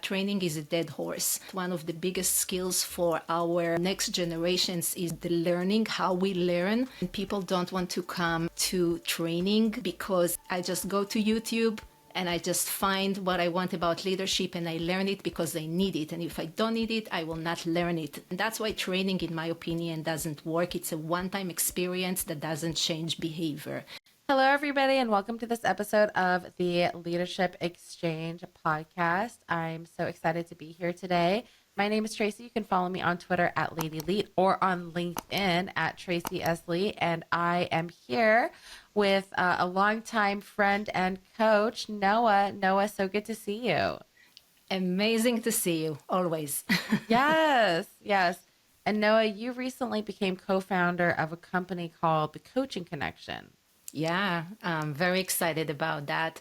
training is a dead horse. One of the biggest skills for our next generations is the learning, how we learn. And people don't want to come to training because I just go to YouTube and I just find what I want about leadership and I learn it because I need it. And if I don't need it, I will not learn it. And that's why training, in my opinion, doesn't work. It's a one-time experience that doesn't change behavior. Hello, everybody, and welcome to this episode of the Leadership Exchange podcast. I'm so excited to be here today. My name is Tracy. You can follow me on Twitter at Lady Leet or on LinkedIn at Tracy S. Lee. And I am here with a longtime friend and coach, Noa. Noa, so good to see you. Amazing to see you, always. Yes. And Noa, you recently became co-founder of a company called The Coaching Connection. Yeah, I'm very excited about that.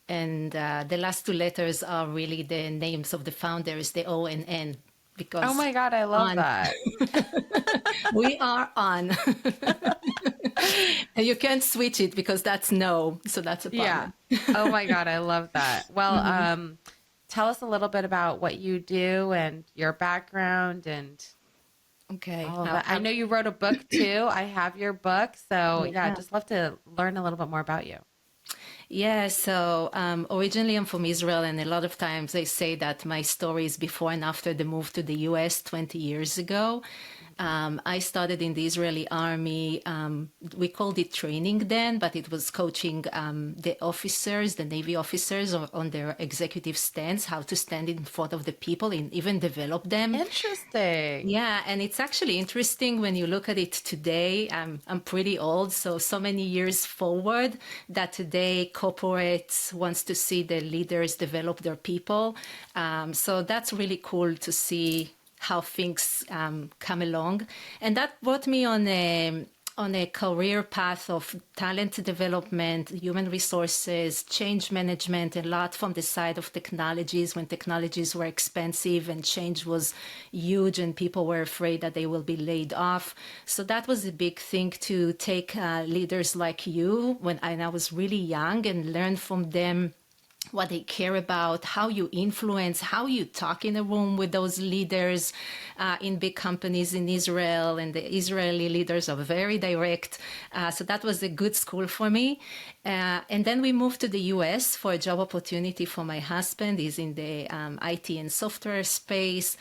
And the last two letters are really the names of the founders, the O and N. Because oh my God, I love that. We are on. And you can't switch it because that's no. So that's a problem. Yeah. Oh my God, I love that. Well, tell us a little bit about what you do and your background and Okay. all of that. I know you wrote a book too. I have your book. So yeah, Yeah. I'd just love to learn a little bit more about you. Yeah, so originally I'm from Israel, and a lot of times they say that my story is before and after the move to the US 20 years ago. I started in the Israeli army. We called it training then, but it was coaching the officers, the Navy officers on their executive stance, how to stand in front of the people and even develop them. Interesting. Yeah, and it's actually interesting when you look at it today. I'm pretty old, so many years forward that today corporates wants to see the leaders develop their people. So that's really cool to see how things come along. And that brought me on a career path of talent development, human resources, change management, a lot from the side of technologies when technologies were expensive and change was huge and people were afraid that they will be laid off. So that was a big thing to take leaders like you when I was really young and learn from them what they care about, how you influence, how you talk in a room with those leaders in big companies in Israel. And the Israeli leaders are very direct. So that was a good school for me. And then we moved to the US for a job opportunity for my husband. He's in the IT and software space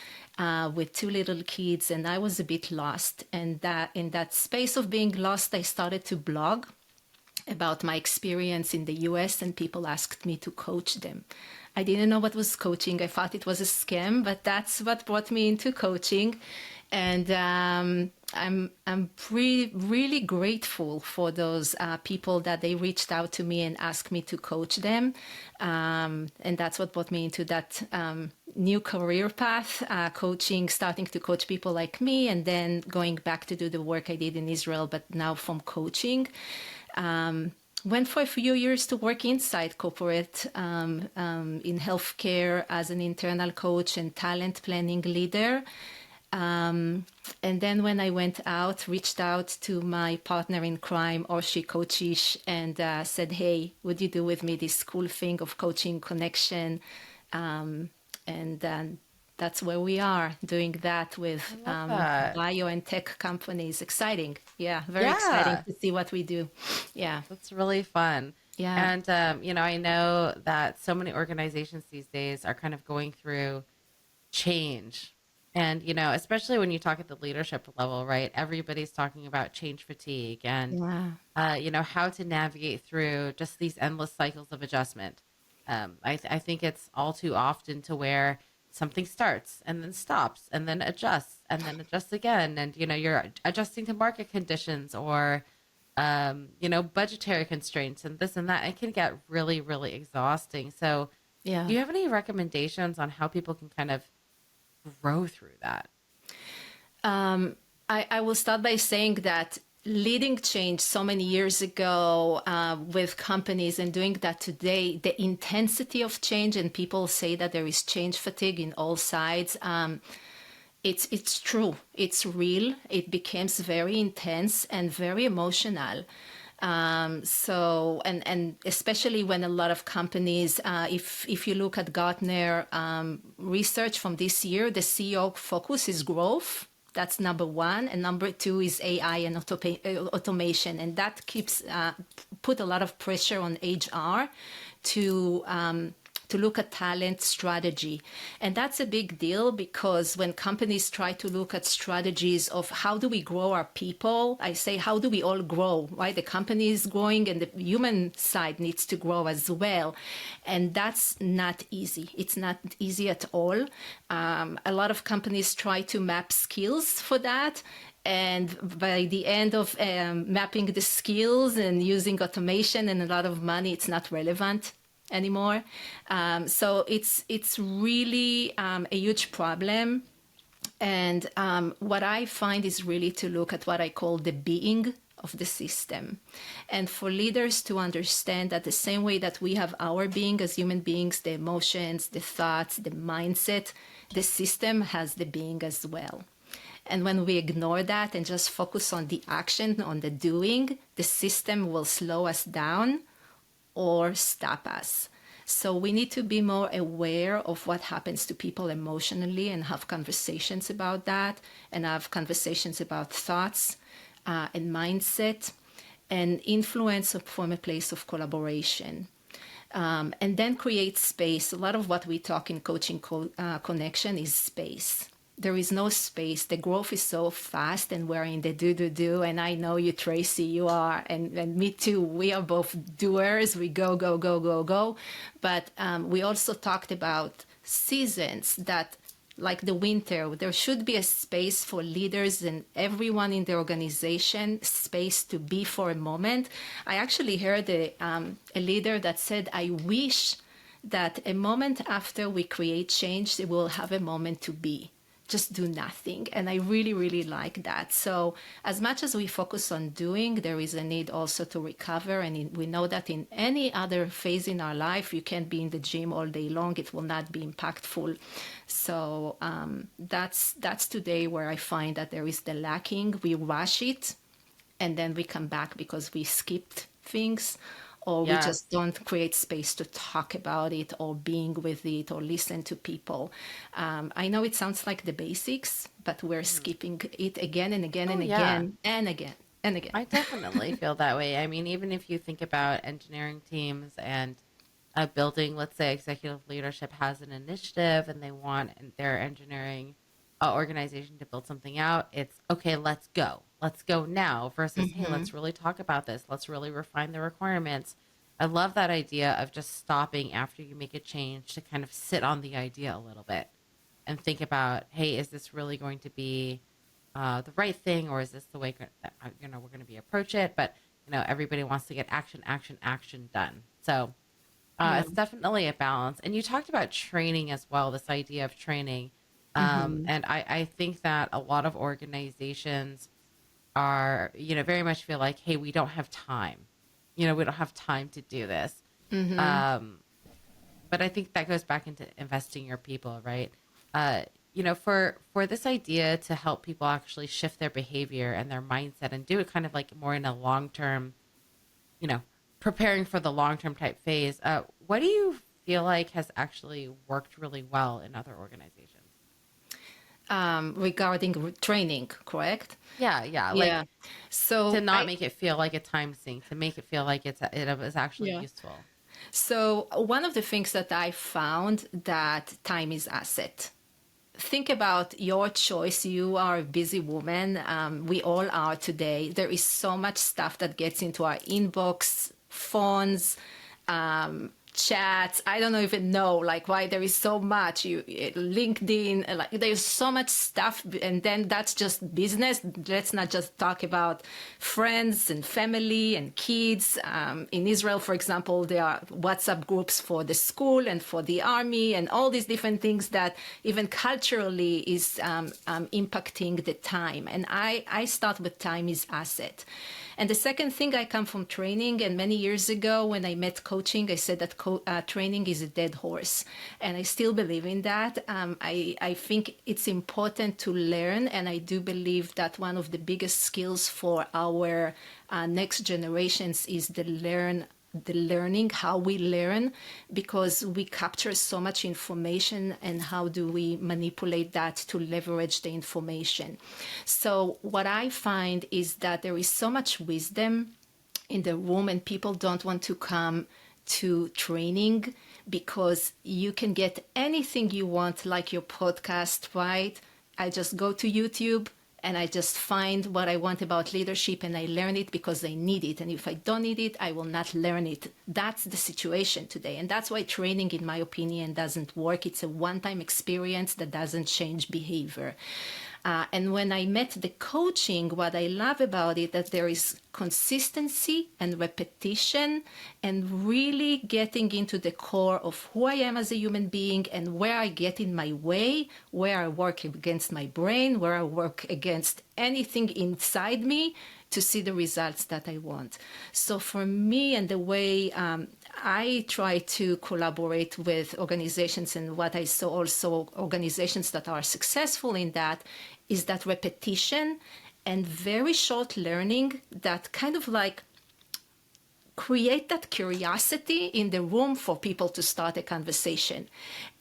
with two little kids. And I was a bit lost. And in that space of being lost, I started to blog about my experience in the US, and people asked me to coach them. I didn't know what was coaching. I thought it was a scam, but that's what brought me into coaching. And I'm really grateful for those people that they reached out to me and asked me to coach them. And that's what brought me into that new career path, coaching, starting to coach people like me, and then going back to do the work I did in Israel, but now from coaching. Went for a few years to work inside corporate in healthcare as an internal coach and talent planning leader. And then when I went out, reached out to my partner in crime, Orshi Coachish, and said, hey, would you do with me this cool thing of coaching connection? And that's where we are doing that with bio and tech companies. Exciting. Yeah, very exciting to see what we do. Yeah. That's really fun. Yeah. And, I know that so many organizations these days are kind of going through change. And, especially when you talk at the leadership level, right? Everybody's talking about change fatigue and, how to navigate through just these endless cycles of adjustment. I think it's all too often to where something starts and then stops and then adjusts and then adjusts again. And, you're adjusting to market conditions or, budgetary constraints and this and that. It can get really, really exhausting. So Yeah. do you have any recommendations on how people can kind of grow through that? I will start by saying that leading change so many years ago with companies and doing that today, the intensity of change, and people say that there is change fatigue in all sides. It's true. It's real. It becomes very intense and very emotional. And especially when a lot of companies, if you look at Gartner research from this year, the CEO focus is growth. That's number one, and number two is AI and automation, and that keeps put a lot of pressure on HR to look at talent strategy. And that's a big deal because when companies try to look at strategies of how do we grow our people, I say, how do we all grow, right? The company is growing and the human side needs to grow as well. And that's not easy. It's not easy at all. A lot of companies try to map skills for that. And by the end of mapping the skills and using automation and a lot of money, it's not relevant anymore. So it's really a huge problem. And what I find is really to look at what I call the being of the system. And for leaders to understand that the same way that we have our being as human beings, the emotions, the thoughts, the mindset, the system has the being as well. And when we ignore that and just focus on the action, on the doing, the system will slow us down or stop us. So we need to be more aware of what happens to people emotionally and have conversations about that, and have conversations about thoughts and mindset and influence from a place of collaboration. And then create space. A lot of what we talk in coaching connection is space. There is no space. The growth is so fast and we're in the do. And I know you, Tracy, you are, and me too. We are both doers. We go. But we also talked about seasons that, like the winter, there should be a space for leaders and everyone in the organization, space to be for a moment. I actually heard a leader that said, I wish that a moment after we create change, we will have a moment to be. Just do nothing. And I really, really like that. So as much as we focus on doing, there is a need also to recover. And we know that in any other phase in our life, you can't be in the gym all day long. It will not be impactful. So that's today where I find that there is the lacking. We rush it and then we come back because we skipped things, or we Yes. just don't create space to talk about it or being with it or listen to people. I know it sounds like the basics, but we're skipping it again and again Oh, and yeah. again and again and again. I definitely feel that way. I mean, even if you think about engineering teams and a building, let's say executive leadership has an initiative and they want their engineering organization to build something out, it's okay, let's go. Let's go now versus, hey, let's really talk about this. Let's really refine the requirements. I love that idea of just stopping after you make a change to kind of sit on the idea a little bit and think about, hey, is this really going to be the right thing, or is this the way we're going to be approach it? But everybody wants to get action done. So Yeah. it's definitely a balance. And you talked about training as well, this idea of training. And I think that a lot of organizations are, very much feel like, hey, we don't have time. We don't have time to do this. But I think that goes back into investing your people, right? For this idea to help people actually shift their behavior and their mindset and do it kind of like more in a long term, preparing for the long term type phase. What do you feel like has actually worked really well in other organizations? Regarding training, correct? Yeah, like Yeah. So to not make it feel like a time sink, to make it feel like it was actually yeah. useful. So one of the things that I found that time is asset. Think about your choice. You are a busy woman. We all are today. There is so much stuff that gets into our inbox, phones, chats. I don't even know like why there is so much. LinkedIn, like there's so much stuff, and then that's just business. Let's not just talk about friends and family and kids. In Israel, for example, there are WhatsApp groups for the school and for the army and all these different things that even culturally is impacting the time. And I start with time is asset. And the second thing, I come from training, and many years ago when I met coaching, I said that training is a dead horse. And I still believe in that. I think it's important to learn. And I do believe that one of the biggest skills for our next generations is the learning, how we learn, because we capture so much information, and how do we manipulate that to leverage the information. So what I find is that there is so much wisdom in the room, and people don't want to come to training because you can get anything you want, like your podcast, right? I just go to YouTube and I just find what I want about leadership, and I learn it because I need it. And if I don't need it, I will not learn it. That's the situation today. And that's why training, in my opinion, doesn't work. It's a one-time experience that doesn't change behavior. And when I met the coaching, what I love about it, that there is consistency and repetition, and really getting into the core of who I am as a human being, and where I get in my way, where I work against my brain, where I work against anything inside me to see the results that I want. So for me, and the way I try to collaborate with organizations, and what I saw also organizations that are successful in that, is that repetition and very short learning that kind of like create that curiosity in the room for people to start a conversation.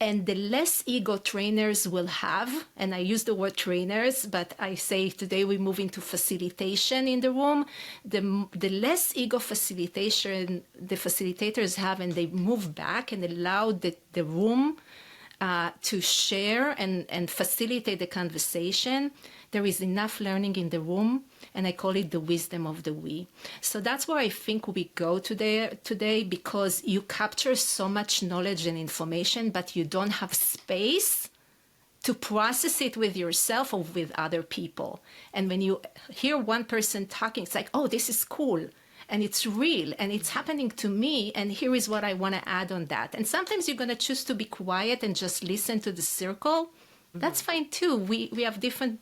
And the less ego trainers will have, and I use the word trainers, but I say today we move into facilitation in the room, the less ego facilitation the facilitators have, and they move back and allow the room to share and facilitate the conversation, there is enough learning in the room, and I call it the wisdom of the we. So that's where I think we go today, because you capture so much knowledge and information, but you don't have space to process it with yourself or with other people. And when you hear one person talking, it's like, oh, this is cool. And it's real, and it's happening to me, and here is what I want to add on that. And sometimes you're going to choose to be quiet and just listen to the circle. That's fine too. We have different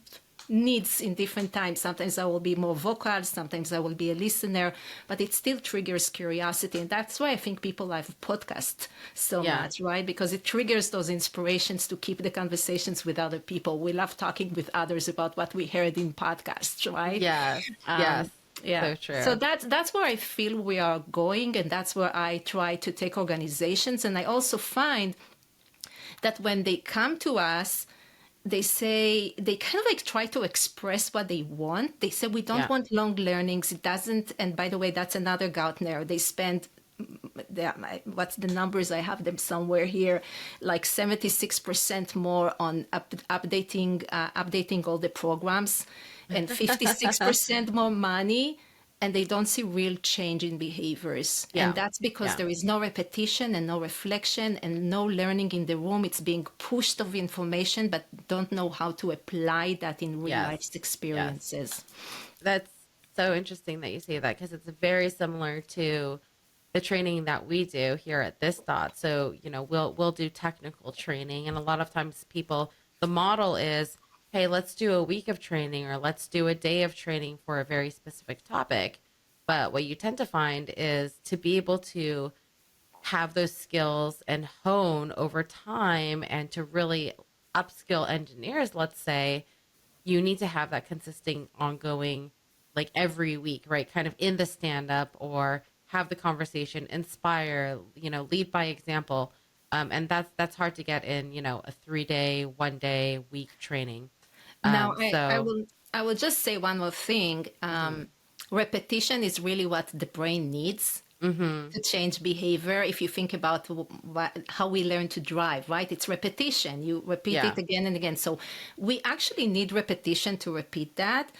needs in different times. Sometimes I will be more vocal, sometimes I will be a listener, but it still triggers curiosity. And that's why I think people like podcasts so much, right? Because it triggers those inspirations to keep the conversations with other people. We love talking with others about what we heard in podcasts, right? Yes. Yes. Yeah. So true. So that's where I feel we are going, and that's where I try to take organizations. And I also find that when they come to us, they say, they kind of like try to express what they want. They say, we don't want long learnings. It doesn't. And by the way, that's another Gartner. They spend, what's the numbers? I have them somewhere here, like 76% more on updating all the programs, and 56% more money, and they don't see real change in behaviors. Yeah. And that's because there is no repetition and no reflection and no learning in the room. It's being pushed of information, but don't know how to apply that in real life experiences. That's so interesting that you say that, because it's very similar to the training that we do here at This Dot. So, you know, we'll do technical training, and a lot of times the model is, hey, let's do a week of training, or let's do a day of training for a very specific topic. But what you tend to find is, to be able to have those skills and hone over time, and to really upskill engineers, let's say, you need to have that consistent, ongoing, like every week, right? Kind of in the stand up, or have the conversation, inspire, you know, lead by example. And that's hard to get in, you know, a 3-day, 1-day week training. Now, I will just say one more thing. Repetition is really what the brain needs to change behavior. If you think about how we learn to drive, right? It's repetition. You repeat it again and again. So we actually need repetition to repeat that.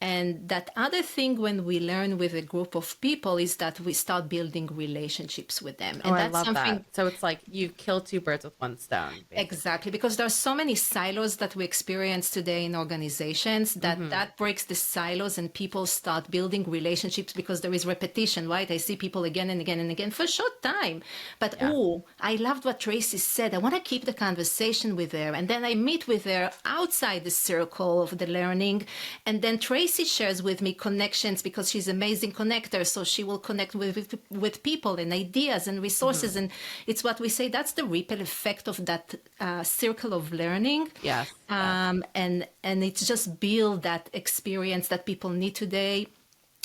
And that other thing, when we learn with a group of people, is that we start building relationships with them. And that's something that. So it's like you kill two birds with one stone. Basically. Exactly, because there are so many silos that we experience today in organizations that breaks the silos, and people start building relationships because there is repetition, right? I see people again and again and again for a short time. But, I loved what Tracy said. I want to keep the conversation with her. And then I meet with her outside the circle of the learning. And then Tracy Tracy shares with me connections because she's an amazing connector. So she will connect with people and ideas and resources. And it's what we say, that's the ripple effect of that circle of learning. Yes. Yes. And it's just build that experience that people need today.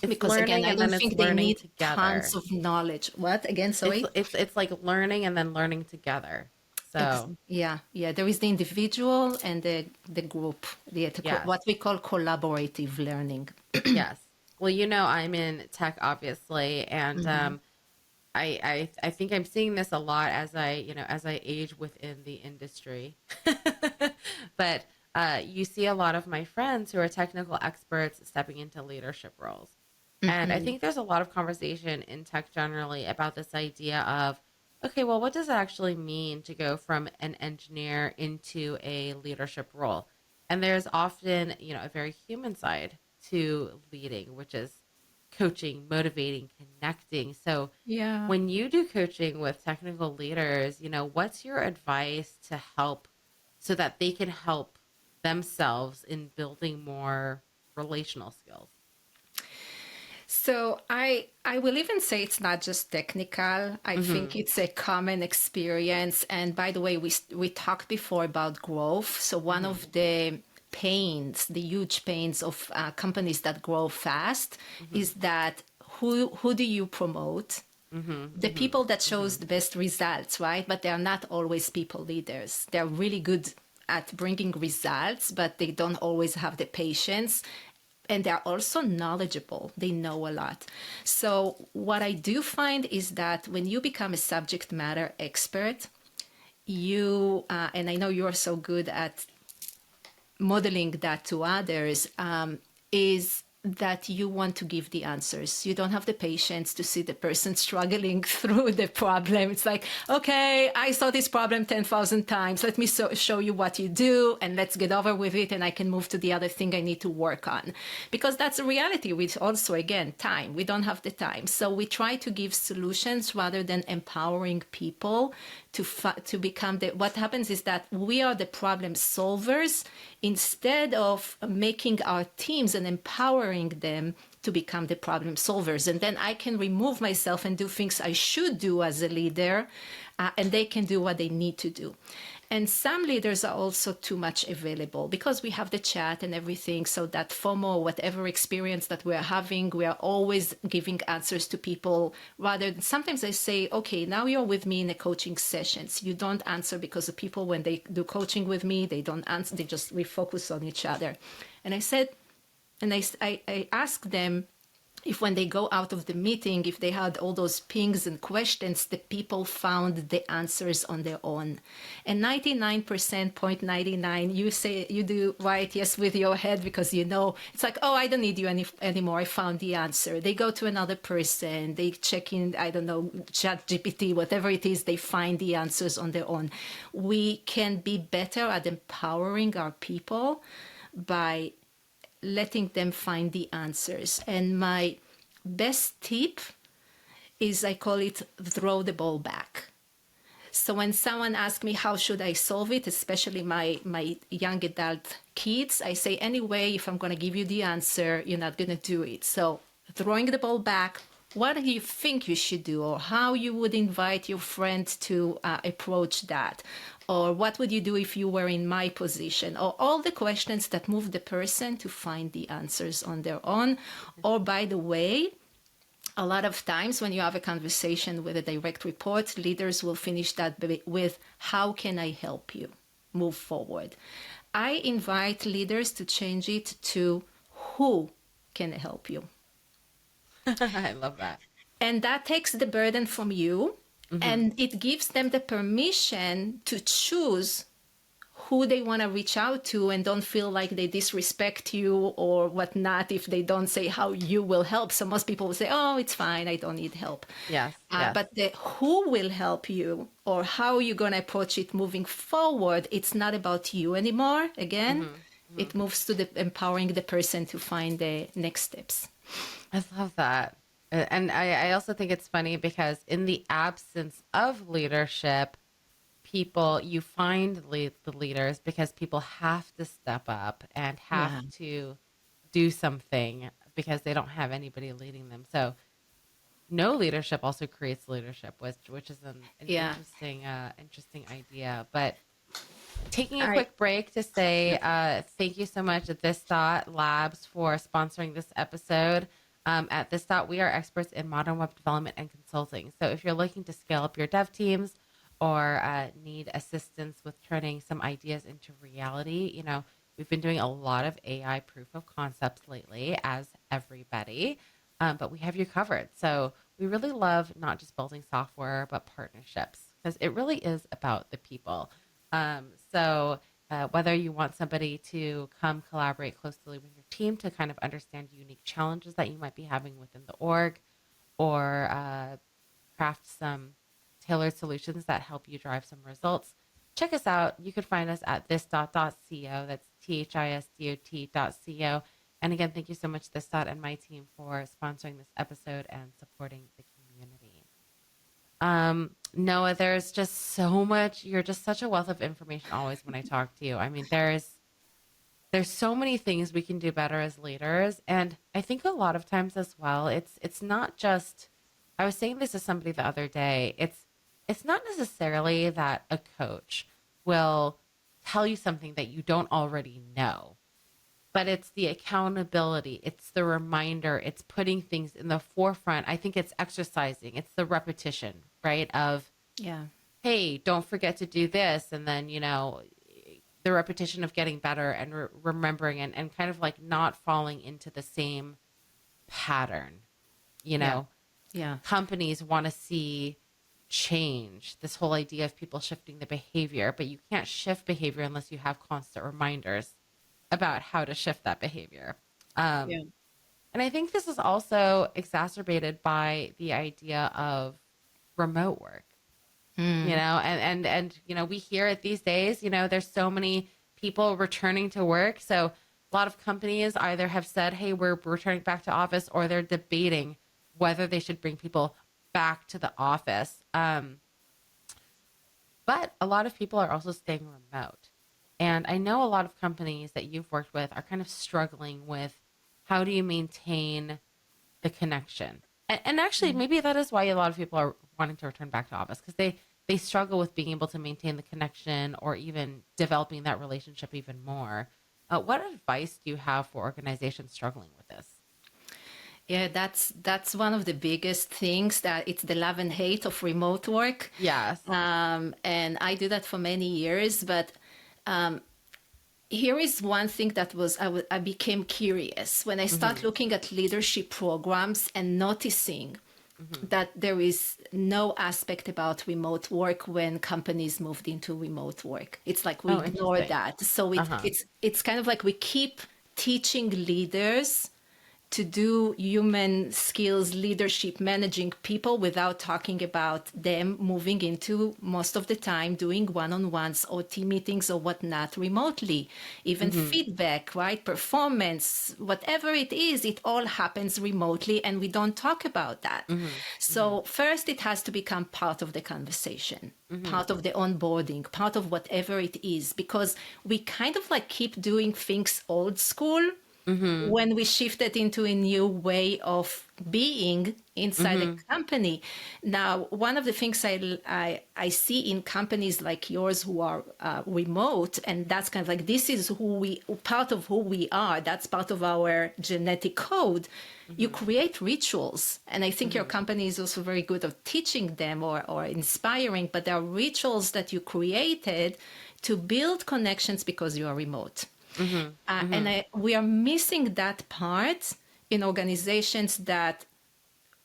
It's Because again, learning I and don't then it's think they learning need tons together. of knowledge. What again? Sorry. It's like learning and then learning together. So Yeah. There is the individual and the group, yes. what we call collaborative learning. Yes. Well, I'm in tech, obviously, and I think I'm seeing this a lot as I age within the industry. But you see a lot of my friends who are technical experts stepping into leadership roles. And I think there's a lot of conversation in tech generally about this idea of, okay, well, what does it actually mean to go from an engineer into a leadership role? And there's often, a very human side to leading, which is coaching, motivating, connecting. So Yeah. when you do coaching with technical leaders, what's your advice to help so that they can help themselves in building more relational skills? So I will even say it's not just technical. I think Mm-hmm. it's a common experience. And by the way, we talked before about growth. So one Mm-hmm. of the pains, the huge pains of companies that grow fast, Mm-hmm. is that who do you promote? Mm-hmm. The Mm-hmm. people that Mm-hmm. shows the best results, right? But they are not always people leaders. They're really good at bringing results, but they don't always have the patience. And they're also knowledgeable. They know a lot. So what I do find is that when you become a subject matter expert, and I know you're so good at modeling that to others, is that you want to give the answers. You don't have the patience to see the person struggling through the problem. It's like, okay, I saw this problem 10,000 times. Let me show you what you do and let's get over with it and I can move to the other thing I need to work on. Because that's a reality with also, again, time. We don't have the time. So we try to give solutions rather than empowering people to become what happens is that we are the problem solvers instead of making our teams and empowering them to become the problem solvers. And then I can remove myself and do things I should do as a leader, and they can do what they need to do. And some leaders are also too much available because we have the chat and everything. So that FOMO, whatever experience that we're having, we are always giving answers to people. Rather than sometimes I say, okay, now you're with me in the coaching sessions. You don't answer because the people, when they do coaching with me, they don't answer. They just refocus on each other. And I said, and I asked them, if when they go out of the meeting, if they had all those pings and questions, the people found the answers on their own. And 99%, 0.99, you say, you do right, yes, with your head, because it's like, oh, I don't need you anymore. I found the answer. They go to another person, they check in, I don't know, chat GPT, whatever it is, they find the answers on their own. We can be better at empowering our people by letting them find the answers. And my best tip is, I call it, throw the ball back. So when someone asks me how should I solve it, especially my young adult kids, I say, anyway, if I'm going to give you the answer, you're not going to do it. So throwing the ball back, what do you think you should do, or how you would invite your friend to approach that, or what would you do if you were in my position, or all the questions that move the person to find the answers on their own. Or, by the way, a lot of times when you have a conversation with a direct report, leaders will finish that with, how can I help you move forward? I invite leaders to change it to, who can I help you? I love that. And that takes the burden from you, Mm-hmm. and it gives them the permission to choose who they want to reach out to, and don't feel like they disrespect you or whatnot if they don't say how you will help. So most people will say, oh, it's fine, I don't need help. Yes. Yes. But the who will help you, or how you're going to approach it moving forward, it's not about you anymore. Again, Mm-hmm. Mm-hmm. it moves to the empowering the person to find the next steps. I love that. And I also think it's funny because in the absence of leadership, you find the leaders because people have to step up and have Yeah. to do something because they don't have anybody leading them. So no leadership also creates leadership, which is an Yeah. interesting idea. But taking a I quick break to say thank you so much at This Dot Labs for sponsoring this episode. At This Dot, we are experts in modern web development and consulting. So if you're looking to scale up your dev teams or need assistance with turning some ideas into reality, we've been doing a lot of AI proof of concepts lately, as everybody, but we have you covered. So we really love not just building software, but partnerships, because it really is about the people. So whether you want somebody to come collaborate closely with your team to kind of understand unique challenges that you might be having within the org, or craft some tailored solutions that help you drive some results, check us out. You can find us at thisdot.co. That's thisdot.co. And again, thank you so much, This Dot and my team, for sponsoring this episode and supporting the community. Noah, there's just so much. You're just such a wealth of information always when I talk to you. I mean, there's so many things we can do better as leaders, and I think a lot of times as well, it's not just. I was saying this to somebody the other day. It's not necessarily that a coach will tell you something that you don't already know, but it's the accountability, it's the reminder, it's putting things in the forefront. I think it's exercising, it's the repetition, right? Of, Yeah. hey, don't forget to do this. And then, the repetition of getting better and remembering, and kind of like not falling into the same pattern. You Yeah. know, Yeah. companies want to see change, this whole idea of people shifting the behavior, but you can't shift behavior unless you have constant reminders about how to shift that behavior. Yeah. And I think this is also exacerbated by the idea of remote work, and we hear it these days. There's so many people returning to work. So a lot of companies either have said, hey, we're returning back to office, or they're debating whether they should bring people back to the office. But a lot of people are also staying remote. And I know a lot of companies that you've worked with are kind of struggling with how do you maintain the connection. And actually, maybe that is why a lot of people are wanting to return back to office, because they struggle with being able to maintain the connection or even developing that relationship even more. What advice do you have for organizations struggling with this? Yeah, that's one of the biggest things, that it's the love and hate of remote work. Yes. And I did that for many years, but here is one thing that I became curious when I start Mm-hmm. looking at leadership programs and noticing Mm-hmm. that there is no aspect about remote work when companies moved into remote work. It's like we Oh, ignore interesting. that. So Uh-huh. it's kind of like we keep teaching leaders to do human skills, leadership, managing people, without talking about them moving into, most of the time, doing one-on-ones or team meetings or whatnot remotely. Even Mm-hmm. feedback, right? Performance, whatever it is, it all happens remotely, and we don't talk about that. Mm-hmm. Mm-hmm. So first, it has to become part of the conversation, Mm-hmm. part of the onboarding, part of whatever it is, because we kind of like keep doing things old school Mm-hmm. when we shifted into a new way of being inside the Mm-hmm. company. Now, one of the things I see in companies like yours who are remote, and that's kind of like, this is part of who we are, that's part of our genetic code. You Mm-hmm. create rituals. And I think your Mm-hmm. company is also very good at teaching them, or inspiring, but there are rituals that you created to build connections because you are remote. Mm-hmm. Mm-hmm. We are missing that part in organizations that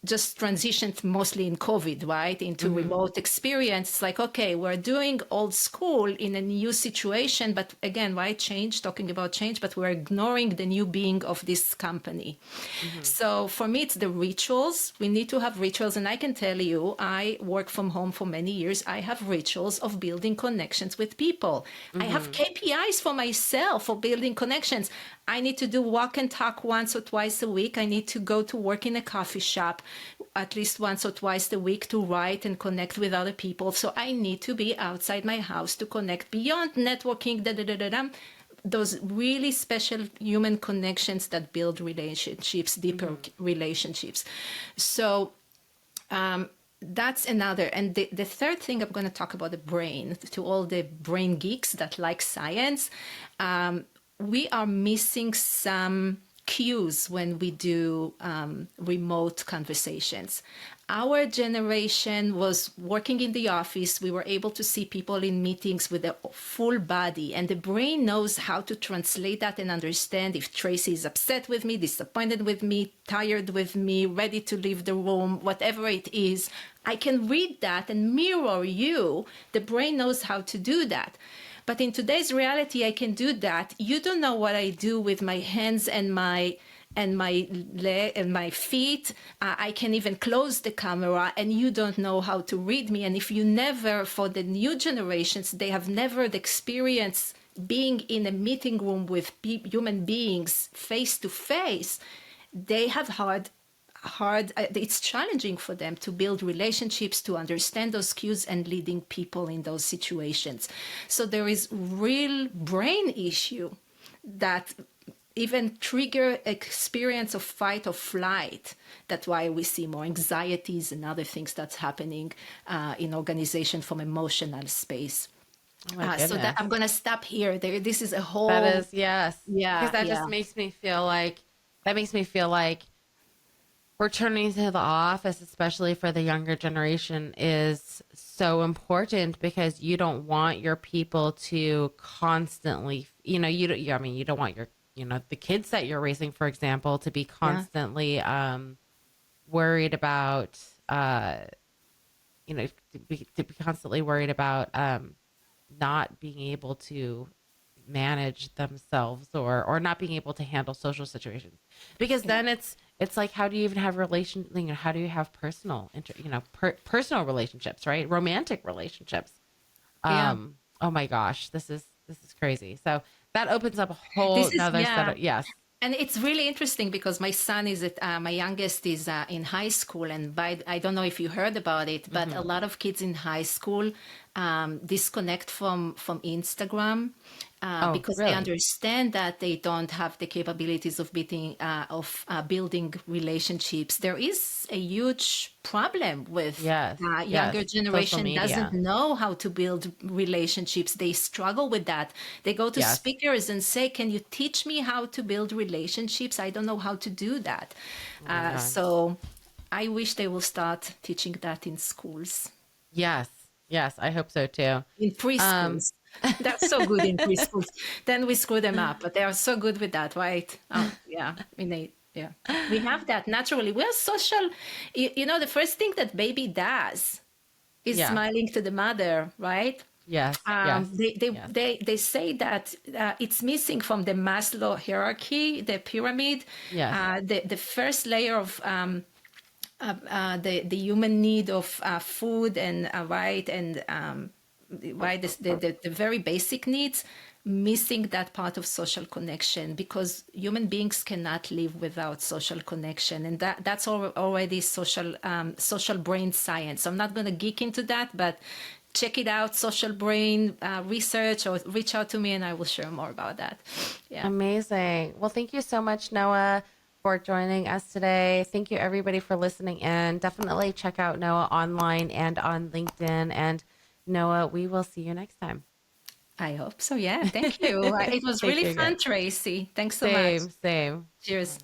just transitioned mostly in COVID, right, into Mm-hmm. remote experience. It's like, okay, we're doing old school in a new situation, but again, why change? Talking about change, but we're ignoring the new being of this company. Mm-hmm. So for me, it's the rituals. We need to have rituals. And I can tell you, I work from home for many years. I have rituals of building connections with people. I have Mm-hmm. KPIs for myself for building connections. I need to do walk and talk once or twice a week. I need to go to work in a coffee shop at least once or twice a week to write and connect with other people. So I need to be outside my house to connect beyond networking, those really special human connections that build relationships, deeper relationships. So that's another. And the third thing, I'm going to talk about the brain. To all the brain geeks that like science, we are missing some cues when we do remote conversations. Our generation was working in the office. We were able to see people in meetings with a full body, and the brain knows how to translate that and understand if Tracy is upset with me, disappointed with me, tired with me, ready to leave the room, whatever it is. I can read that and mirror you. The brain knows how to do that. But in today's reality, I can do that. You don't know what I do with my hands and my feet. I can even close the camera, and you don't know how to read me. And if you never, for the new generations, they have never experienced being in a meeting room with human beings face to face, they have hard it's challenging for them to build relationships, to understand those cues and leading people in those situations. So there is real brain issue that even trigger experience of fight or flight. That's why we see more anxieties and other things that's happening in organization from emotional space. Oh my So that goodness. I'm going to stop here. This is a whole. That is, yes. Yeah, Because that yeah. just makes me feel like, returning to the office, especially for the younger generation, is so important because you don't want your people to constantly, you don't want your, the kids that you're raising, for example, to be constantly worried about, to be constantly worried about not being able to manage themselves or not being able to handle social situations, because then it's like, how do you even have how do you have personal personal relationships, right? Romantic relationships. Yeah. Oh my gosh, this is crazy. So that opens up a whole This is, nother set yeah. of, yes. And it's really interesting because my son is my youngest is in high school, and I don't know if you heard about it, but a lot of kids in high school disconnect from Instagram Oh, because they really? understand that they don't have the capabilities of building relationships. There is a huge problem with Yes, younger yes. Social generation doesn't media. know how to build relationships. They struggle with that. They go to Yes. speakers and say, "Can you teach me how to build relationships? I don't know how to do that." Oh my God. So I wish they will start teaching that in schools, Yes. Yes, I hope so too. in Um, preschools. They're so good in preschools. Then we screw them up, but they are so good with that, right? Oh, yeah. Yeah. We have that naturally. We're social. The first thing that baby does is yeah. smiling to the mother, right? Yes. Yes. Yes. They say that it's missing from the Maslow hierarchy, the pyramid. Yes. The first layer of the human need of food and right and right the very basic needs, missing that part of social connection, because human beings cannot live without social connection, and that's already social brain science. I'm not going to geek into that, but check it out, social brain research, or reach out to me and I will share more about that. Yeah. Amazing. Well, thank you so much, Noah, for joining us today. Thank you, everybody, for listening in. Definitely check out Noah online and on LinkedIn. And Noah, we will see you next time. I hope so. Yeah. Thank you. It was Take really care, guys. fun, Tracy. Thanks so much. Same, same. Cheers.